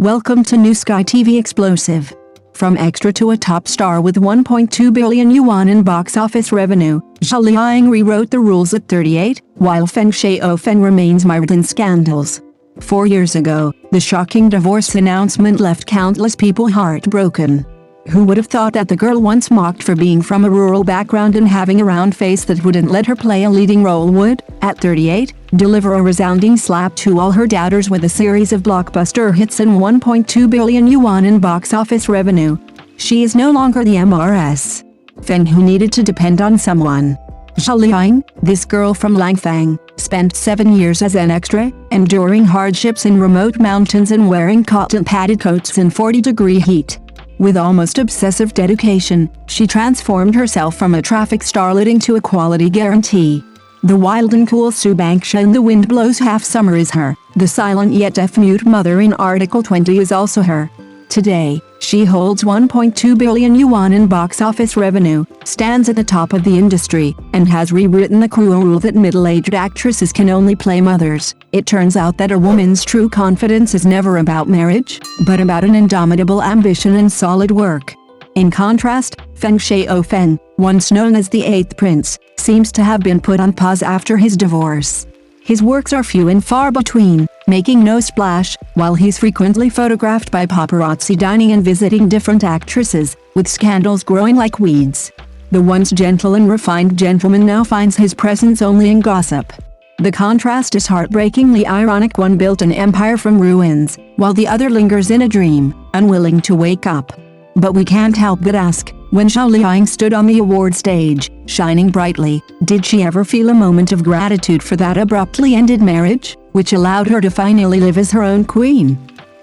Welcome to New Sky TV Explosive. From extra to a top star with 1.2 billion yuan in box office revenue, Zhao Liying rewrote the rules at 38, while Feng Shaofeng remains mired in scandals. 4 years ago, the shocking divorce announcement left countless people heartbroken. Who would have thought that the girl once mocked for being from a rural background and having a round face that wouldn't let her play a leading role would, at 38, deliver a resounding slap to all her doubters with a series of blockbuster hits and 1.2 billion yuan in box office revenue. She is no longer the MRS Feng who needed to depend on someone. Zhao Liying, this girl from Langfang, spent 7 years as an extra, enduring hardships in remote mountains and wearing cotton-padded coats in 40-degree heat. With almost obsessive dedication, she transformed herself from a traffic starlet into a quality guarantee. The wild and cool Subangsha in The Wind Blows Half Summer is her. The silent yet deaf-mute mother in Article 20 is also her. Today, she holds 1.2 billion yuan in box office revenue, stands at the top of the industry, and has rewritten the cruel rule that middle-aged actresses can only play mothers. It turns out that a woman's true confidence is never about marriage, but about an indomitable ambition and solid work. In contrast, Feng Shaofeng, once known as the Eighth Prince, seems to have been put on pause after his divorce. His works are few and far between, making no splash, while he's frequently photographed by paparazzi dining and visiting different actresses, with scandals growing like weeds. The once gentle and refined gentleman now finds his presence only in gossip. The contrast is heartbreakingly ironic. One built an empire from ruins, while the other lingers in a dream, unwilling to wake up. But we can't help but ask, when Zhao Liying stood on the award stage, shining brightly, did she ever feel a moment of gratitude for that abruptly ended marriage, which allowed her to finally live as her own queen?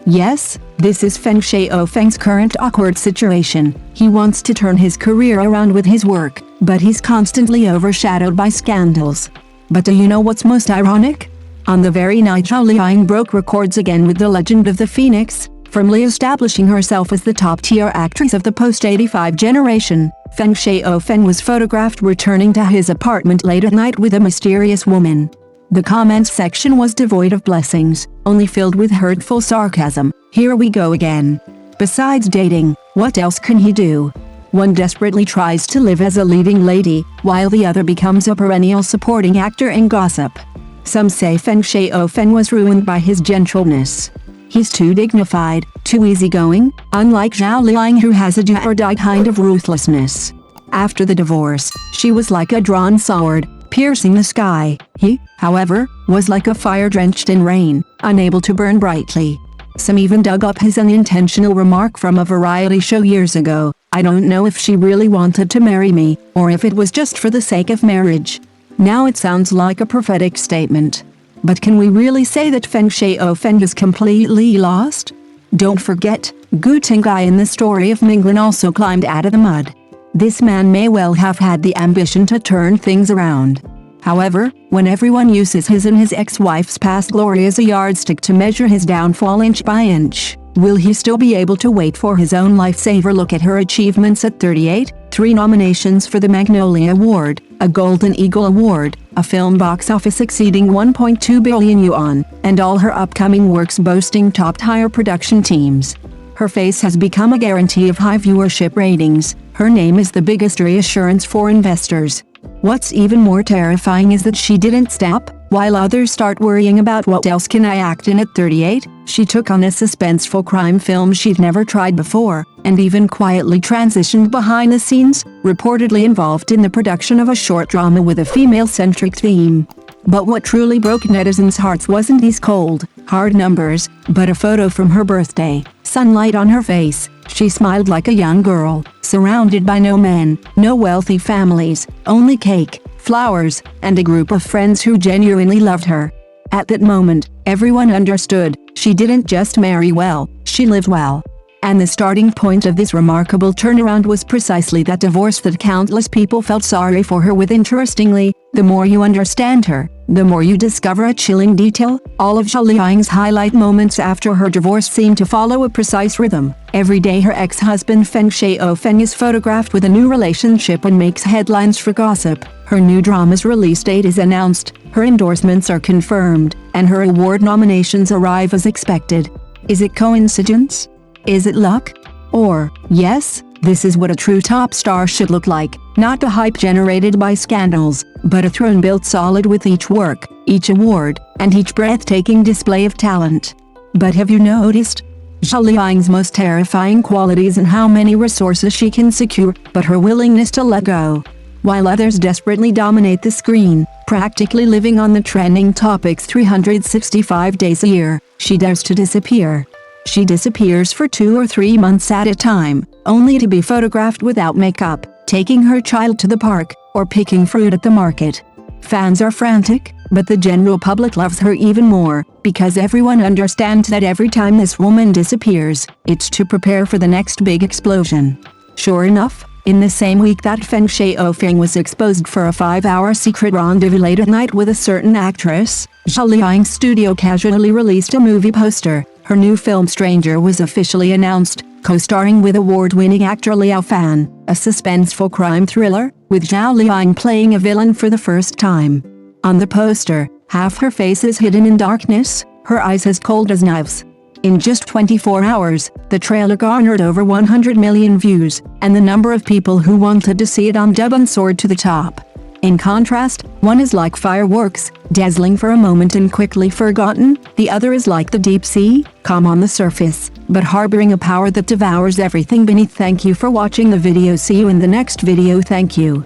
Yes, this is Feng Shaofeng's current awkward situation. He wants to turn his career around with his work, but he's constantly overshadowed by scandals. But do you know what's most ironic? On the very night Zhao Liying broke records again with The Legend of the Phoenix, firmly establishing herself as the top-tier actress of the post-85 generation, Feng Shaofeng was photographed returning to his apartment late at night with a mysterious woman. The comments section was devoid of blessings, only filled with hurtful sarcasm. Here we go again. Besides dating, what else can he do? One desperately tries to live as a leading lady, while the other becomes a perennial supporting actor in gossip. Some say Feng Shaofeng was ruined by his gentleness. He's too dignified, too easygoing, unlike Zhao Liying who has a do-or-die kind of ruthlessness. After the divorce, she was like a drawn sword, piercing the sky. He, however, was like a fire drenched in rain, unable to burn brightly. Some even dug up his unintentional remark from a variety show years ago, "I don't know if she really wanted to marry me, or if it was just for the sake of marriage." Now it sounds like a prophetic statement. But can we really say that Feng Shaofeng is completely lost? Don't forget, Gu Tingai in the story of Minglan also climbed out of the mud. This man may well have had the ambition to turn things around. However, when everyone uses his and his ex-wife's past glory as a yardstick to measure his downfall inch by inch, will he still be able to wait for his own lifesaver? Look at her achievements at 38, 3 nominations for the Magnolia Award, a Golden Eagle Award, a film box office exceeding 1.2 billion yuan, and all her upcoming works boasting top-tier production teams. Her face has become a guarantee of high viewership ratings. Her name is the biggest reassurance for investors. What's even more terrifying is that she didn't stop. While others start worrying about what else can I act in at 38, she took on a suspenseful crime film she'd never tried before, and even quietly transitioned behind the scenes, reportedly involved in the production of a short drama with a female-centric theme. But what truly broke netizens' hearts wasn't these cold, hard numbers, but a photo from her birthday. Sunlight on her face, she smiled like a young girl, surrounded by no men, no wealthy families, only cake, flowers, and a group of friends who genuinely loved her. At that moment, everyone understood, she didn't just marry well, she lived well. And the starting point of this remarkable turnaround was precisely that divorce that countless people felt sorry for her with. Interestingly, the more you understand her, the more you discover a chilling detail. All of Zhao Liying's highlight moments after her divorce seem to follow a precise rhythm. Every day her ex-husband Feng Shaofeng is photographed with a new relationship and makes headlines for gossip. Her new drama's release date is announced, her endorsements are confirmed, and her award nominations arrive as expected. Is it coincidence? Is it luck? Or, yes, this is what a true top star should look like, not a hype generated by scandals, but a throne built solid with each work, each award, and each breathtaking display of talent. But have you noticed? Zhao Liying's most terrifying quality isn't how many resources she can secure, but her willingness to let go. While others desperately dominate the screen, practically living on the trending topics 365 days a year, she dares to disappear. She disappears for 2 or 3 months at a time, only to be photographed without makeup, taking her child to the park, or picking fruit at the market. Fans are frantic, but the general public loves her even more, because everyone understands that every time this woman disappears, it's to prepare for the next big explosion. Sure enough, in the same week that Feng Shaofeng was exposed for a 5-hour secret rendezvous late at night with a certain actress, Zhao Liying's studio casually released a movie poster. Her new film Stranger was officially announced, co-starring with award-winning actor Liao Fan, a suspenseful crime thriller, with Zhao Liying playing a villain for the first time. On the poster, half her face is hidden in darkness, her eyes as cold as knives. In just 24 hours, the trailer garnered over 100 million views, and the number of people who wanted to see it on Douban soared to the top. In contrast, one is like fireworks, dazzling for a moment and quickly forgotten, the other is like the deep sea, calm on the surface, but harboring a power that devours everything beneath. Thank you for watching the video. See you in the next video. Thank you.